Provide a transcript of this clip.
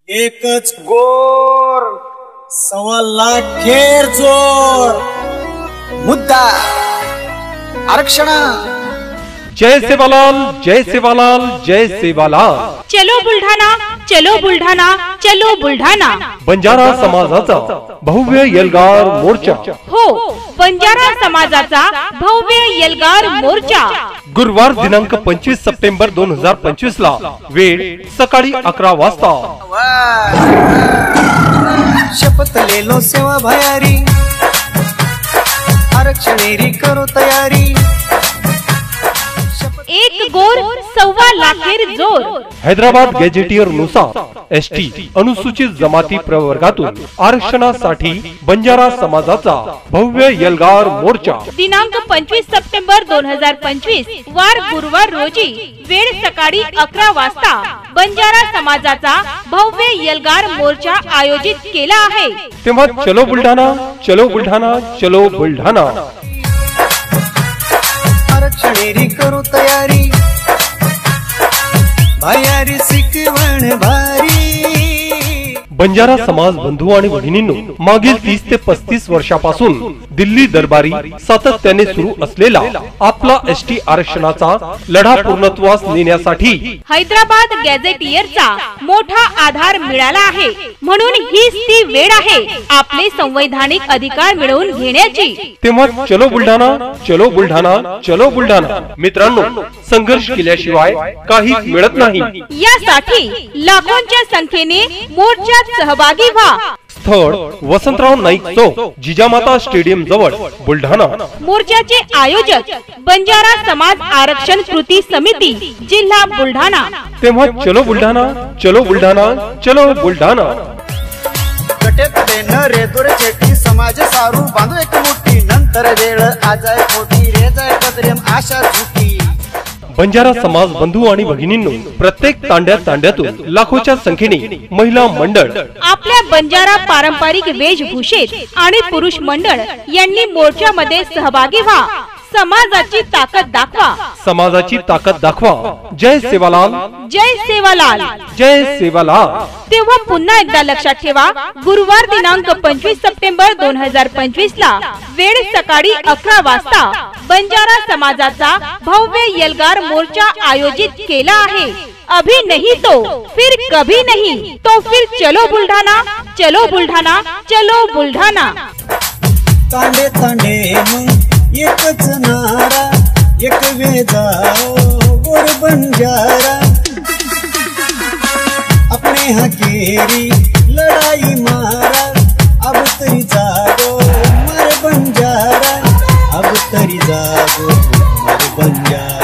एकच गोर, सव्वा लाख खेर जोर, मुद्दा आरक्षण। जय सेवालाल, जय सेवालाल, जय सेवालाल। चलो बुलढाणा, चलो बुलढाणा, चलो बुलढाणा। बंजारा समाजाचा भव्य एल्गार मोर्चा। हो, बंजारा समाजाचा भव्य एल्गार मोर्चा गुरुवार दिनांक 25 सप्टेंबर 2025 ला, वेळ सकाळी 11 वाजता। शपथ ले लो सेवा भयारी, आरक्षणेरी करो तयारी। एक गोर, सव्वा लाखेर जोर। हैदराबाद गॅझेटियर नुसार एसटी अनुसूचित जमाती प्रवर्गातून आरक्षणासाठी बंजारा समाजाचा भव्य एल्गार मोर्चा दिनांक 25 सप्टेंबर 2025 वार गुरुवार रोजी वेळ सकाळी 11 वाजता बंजारा समाजाचा भव्य एल्गार मोर्चा आयोजित केला आहे। तेव्हा चलो बुलढाणा, चलो बुलढाणा, चलो बुलढाणा। आरक्षणेरी करू तयारी, भयारी शिकवण भारी। बंजारा समाज बंधू आणि भगिनींनो, मागील 30 ते 35 वर्षापासून दिल्ली दरबारी सातत्याने सुरू असलेला आपला एसटी आरक्षणाचा लढा पूर्णत्वास नेण्यासाठी हैदराबाद गॅझेटियरचा मोठा आधार मिळाला आहे। म्हणून हीच ती वेळ आहे आपले संवैधानिक अधिकार मिळवून घेण्याची। तेव्हा चलो बुलढाणा, चलो बुलढाणा, चलो बुलढाणा। मित्रांनो, संघर्ष केल्याशिवाय काहीच मिळत नाही। यासाठी लाखोंच्या संख्येने मोर्चात सहभागी व्हा। स्थळ वसंतराव नाईक चौक, जिजामाता स्टेडियम जवळ, बुलढाणा। मोर्चाचे आयोजक बंजारा समाज आरक्षण कृती समिती, जिल्हा बुलढाणा। तेव्हा चलो बुलढाणा, चलो बुलढाणा, चलो बुलढाणा। कटे न रे दुरे चेटी, समाज सारू बांधू एक मुठी, नंतर वेळ आजाय खोटी, रे जाय कदरेम आशा झुकी। बंजारा समाज बंधू आणि भगिनींनो, प्रत्येक तांड्यातून लाखोच्या संख्येने महिला मंडळ आपल्या बंजारा पारंपरिक वेशभूषेत आणि पुरुष मंडळ यांनी मोर्चामध्ये सहभागी व्हा। समाजाची ताकद दाखवा, समाजाची ताकद दाखवा। जय सेवालाल, जय सेवालाल, जय सेवालाल। तेव्हा पुन्हा एकदा लक्षात ठेवा, गुरुवार दिनांक 25 सप्टेंबर 2025 ला वेळ सकाळी 11 वाजता बंजारा समाजाचा भव्य एल्गार मोर्चा आयोजित केला आहे। अभी नहीं तो फिर कभी नहीं, तो फिर चलो बुलढाणा, चलो बुलढाणा, चलो बुलढाणा। तांडे तांडे एकच नारा, एक वेजाओ गोर बंजारा। अपने हकेरी लड़ाई मारा, अब तरी जागो मर बंजारा, अब तरी जागो मर बंजारा।